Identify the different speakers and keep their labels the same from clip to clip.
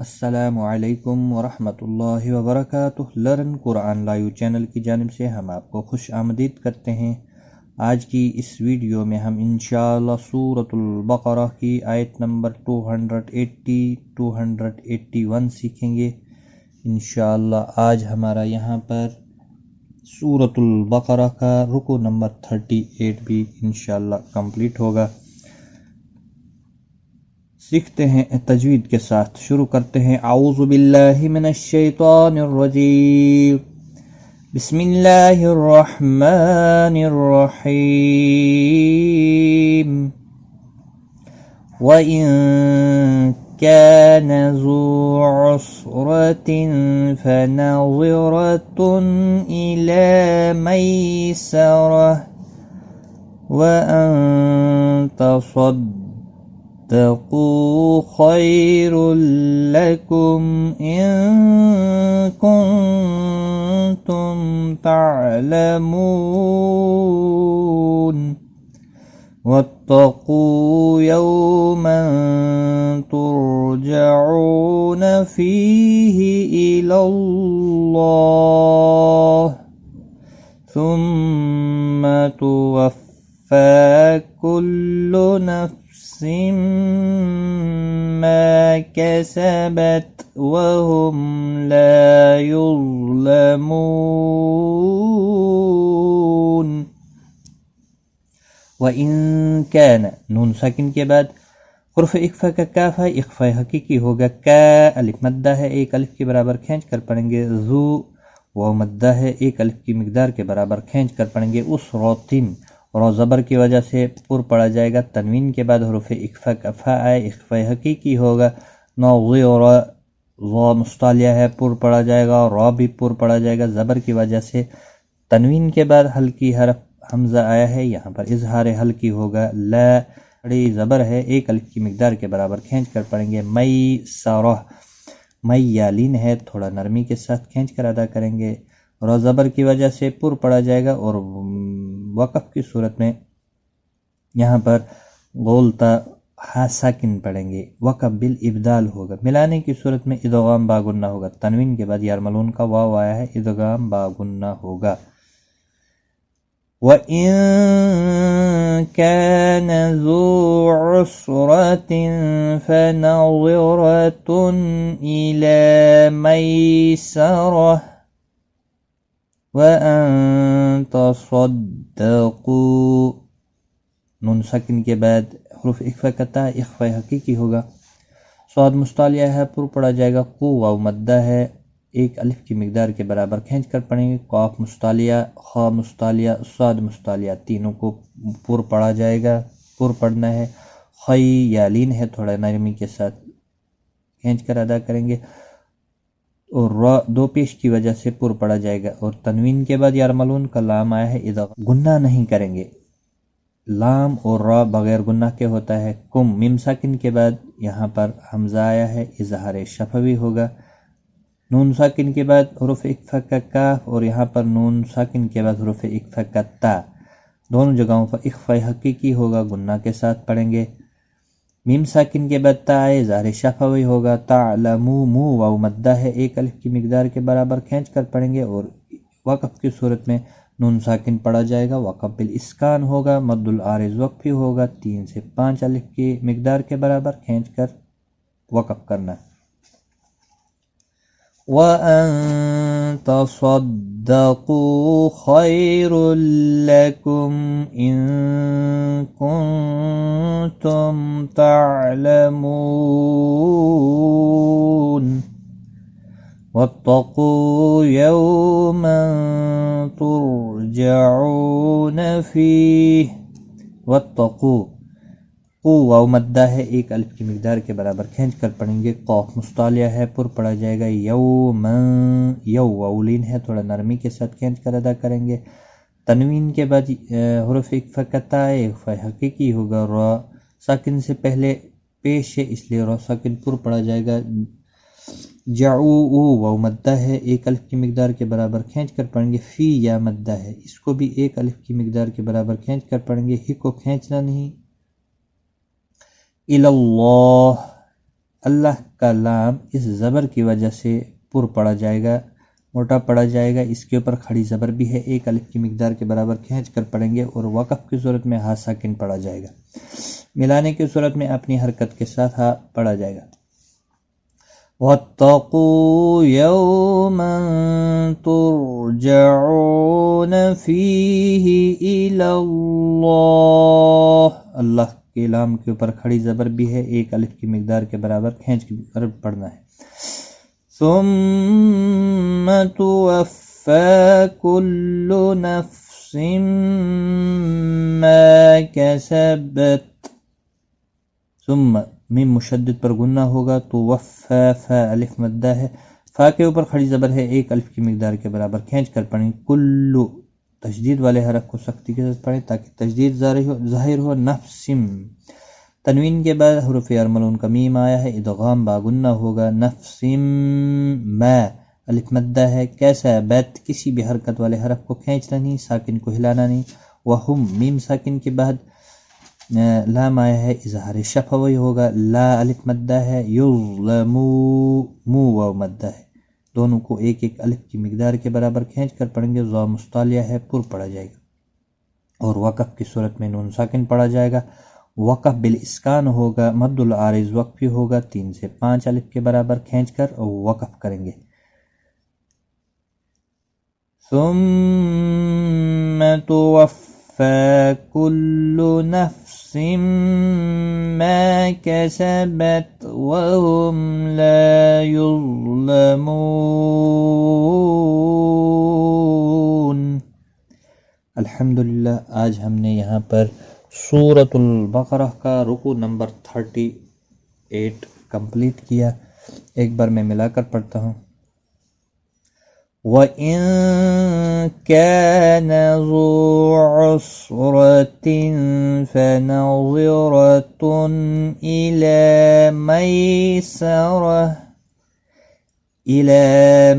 Speaker 1: السلام علیکم ورحمۃ اللہ وبرکاتہ۔ لرن قرآن لائیو چینل کی جانب سے ہم آپ کو خوش آمدید کرتے ہیں۔ آج کی اس ویڈیو میں ہم انشاءاللہ سورۃ البقرہ کی آیت نمبر 280-281 سیکھیں گے۔ انشاءاللہ آج ہمارا یہاں پر سورۃ البقرہ کا رکوع نمبر 38 بھی انشاءاللہ کمپلیٹ ہوگا۔ سیکھتے ہیں تجوید کے ساتھ، شروع کرتے ہیں۔ اعوذ باللہ من الشیطان الرجیم، بسم اللہ الرحمن الرحیم۔ وَإِن كَانَ ذُو عُسْرَةٍ فَنَظِرَةٌ إِلَى مَيْسَرَةٍ وَأَن تصدقوا خير لكم إن كنتم تعلمون واتقوا يوما ترجعون فيه إلى الله ثم توفى كل نفس ما كسبت وهم لا يظلمون۔ وَإِن كَانَ، نون ساکن کے بعد حرف اخفا کا کاف ہے، اخفا حقیقی ہوگا۔ کا الف مدہ ہے، ایک الف کے برابر کھینچ کر پڑھیں گے۔ ذو واو مدہ ہے، ایک الف کی مقدار کے برابر کھینچ کر پڑھیں گے۔ اس روتن اور زبر کی وجہ سے پر پڑا جائے گا۔ تنوین کے بعد حروف اخفا کا فا آئے، اخفا حقیقی ہوگا۔ نظر ضا مستعلیہ ہے، پر پڑا جائے گا، اور را بھی پر پڑا جائے گا۔ زبر کی وجہ سے تنوین کے بعد ہلکی حرف حمزہ آیا ہے، یہاں پر اظہار ہلکی ہوگا۔ لا بڑی زبر ہے، ایک الف کی مقدار کے برابر کھینچ کر پڑھیں گے۔ میسرہ، می یالین ہے، تھوڑا نرمی کے ساتھ کھینچ کر ادا کریں گے۔ اور زبر کی وجہ سے پر پڑا جائے گا، اور وقف کی صورت میں یہاں پر غولتا ہا ساکن پڑھیں گے۔ وقف بالابدال ہوگا، ملانے کی صورت میں ادغام باغنہ ہوگا۔ تنوین کے بعد یارملون کا واو آیا ہے، ادغام باغنہ ہوگا۔ وَإِن كَانَ ذُو عُسْرَةٍ فَنَظِرَةٌ إِلَى مَيْسَرَةٍ وَأَن تَصَدَّقُوا، نون ساکن کے بعد حروف اخفا کا تا، اخفا حقیقی ہوگا۔ صاد مستعلیہ ہے، پر پڑا جائے گا۔ قو واو مدہ ہے، ایک الف کی مقدار کے برابر کھینچ کر پڑھیں گے۔ قاف مستعلیہ، خا مستعلیہ، صاد مستعلیہ، تینوں کو پر پڑا جائے گا، پر پڑھنا ہے۔ خی یالین ہے، تھوڑا نرمی کے ساتھ کھینچ کر ادا کریں گے، اور را دو پیش کی وجہ سے پر پڑا جائے گا۔ اور تنوین کے بعد یارملون کا لام آیا ہے، ادغام گنہ نہیں کریں گے۔ لام اور را بغیر گنہ کے ہوتا ہے۔ کم میم ساکن کے بعد یہاں پر حمزہ آیا ہے، اظہار شفوی ہوگا۔ نون ساکن کے بعد حروف اخفا کا کاف، اور یہاں پر نون ساکن کے بعد حروف اخفا کا تا، دونوں جگہوں پر اخفا حقیقی ہوگا، گنہ کے ساتھ پڑھیں گے۔ میم ساکن کے بعد تا آئے، ظاہر شفوی ہوگا۔ تعلمو، مو واو مدہ ہے، ایک الف کی مقدار کے برابر کھینچ کر پڑھیں گے، اور وقف کی صورت میں نون ساکن پڑھا جائے گا، وقف بالاسکان ہوگا، مد العارض وقفی ہوگا، 3 سے 5 الف کی مقدار کے برابر کھینچ کر وقف کرنا۔ وَأَن تَصَدَّقُوا خَيْرٌ لَكُمْ إِن كُنتُمْ تَعْلَمُونَ وَاتَّقُوا يَوْمًا تُرْجَعُونَ فِيهِ وَاتَّقُوا، قو واو مدہ ہے، ایک الف کی مقدار کے برابر کھینچ کر پڑھیں گے۔ قاف مستعلیہ ہے، پر پڑا جائے گا۔ یوما، یو واولین ہے، تھوڑا نرمی کے ساتھ کھینچ کر ادا کریں گے۔ تنوین کے بعد حروف اخفا کا تا، اخفا حقیقی ہوگا۔ را ساکن سے پہلے پیش ہے، اس لیے را ساکن پر پڑا جائے گا۔ جعو واو مدہ ہے، ایک الف کی مقدار کے برابر کھینچ کر پڑھیں گے۔ فی یا مدہ ہے، اس کو بھی ایک الف کی مقدار کے برابر کھینچ کر پڑھیں گے، ہی کو کھینچنا نہیں۔ اللہ، اللہ کا لام اس زبر کی وجہ سے پر پڑا جائے گا، موٹا پڑا جائے گا، اس کے اوپر کھڑی زبر بھی ہے، ایک الف کی مقدار کے برابر کھینچ کر پڑھیں گے، اور وقف کی صورت میں ہا ساکن پڑھا جائے گا، ملانے کی صورت میں اپنی حرکت کے ساتھ ہا پڑھا جائے گا۔ وَاتَّقُوا يَوْمًا تُرْجَعُونَ فِيهِ إِلَى اللَّهِ، اللہ کے لام کے اوپر کھڑی زبر بھی ہے، ایک الف کی مقدار کے برابر کھینچ کر پڑھنا ہے۔ ثُمَّ تُوَفَّى كُلُّ نَفْسٍ مَا كَسَبَتْ، ثم میم مشدد پر گنہ ہوگا، تو وفا فا الف مدہ ہے، فا کے اوپر کھڑی زبر ہے، ایک الف کی مقدار کے برابر کھینچ کر پڑھیں، کلو تشدید والے حرف کو سختی کے ساتھ پڑھیں تاکہ تشدید ظاہر ہو، نفسم تنوین کے بعد حروف ارملون کا میم آیا ہے، ادغام با گنہ ہوگا، نفسم ما الف مدہ ہے، کیسا بیت کسی بھی حرکت والے حرف کو کھینچنا نہیں، ساکن کو ہلانا نہیں، وہم میم ساکن کے بعد لام آیا ہے، اظہار شفوی ہوگا، لا الف مدہ ہے، یظلمو مو واو مدہ ہے، دونوں کو ایک ایک الف کی مقدار کے برابر کھینچ کر پڑھیں گے، ضا مستعلیہ ہے، پر پڑھا جائے گا، اور وقف کی صورت میں نون ساکن پڑھا جائے گا، وقف بالاسکان ہوگا، مد العارض وقفی ہوگا، 3 سے 5 الف کے برابر کھینچ کر وقف کریں گے۔ ثم توفى كل نفس ما كسبت وهم لا يظلمون۔ الحمدللہ، آج ہم نے یہاں پر سورۃ البقرہ کا رکوع نمبر 38 کمپلیٹ کیا۔ ایک بار میں ملا کر پڑھتا ہوں۔ وَإِن كَانَ ذُو عُسْرَةٍ فَنَظِرَةٌ إِلَى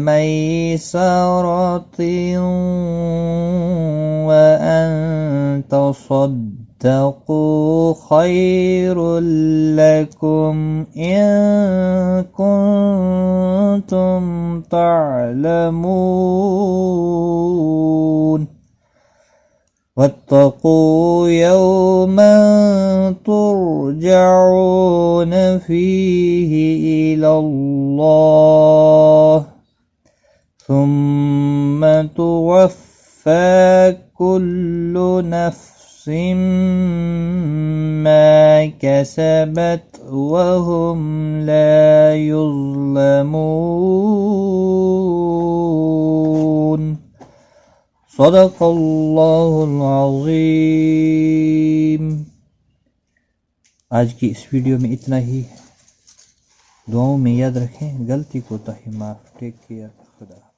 Speaker 1: مَيْسَرَةٍ وَأَن تَصَدَّقُوا خَيْرٌ لَكُمْ إِن كُنتُمْ تَعْلَمُونَ۔ وَاتَّقُوا يَوْمًا تُرْجَعُونَ فِيهِ إِلَى اللَّهِ ثُمَّ تُوَفَّى كُلُّ نَفْسٍ مَا كَسَبَتْ وَهُمْ لَا يُظْلَمُونَ۔ صدق اللہ العظیم۔ آج کی اس ویڈیو میں اتنا ہی، دعاؤں میں یاد رکھیں، غلطی کوتاہی معاف، ٹیک کیئر، خدا۔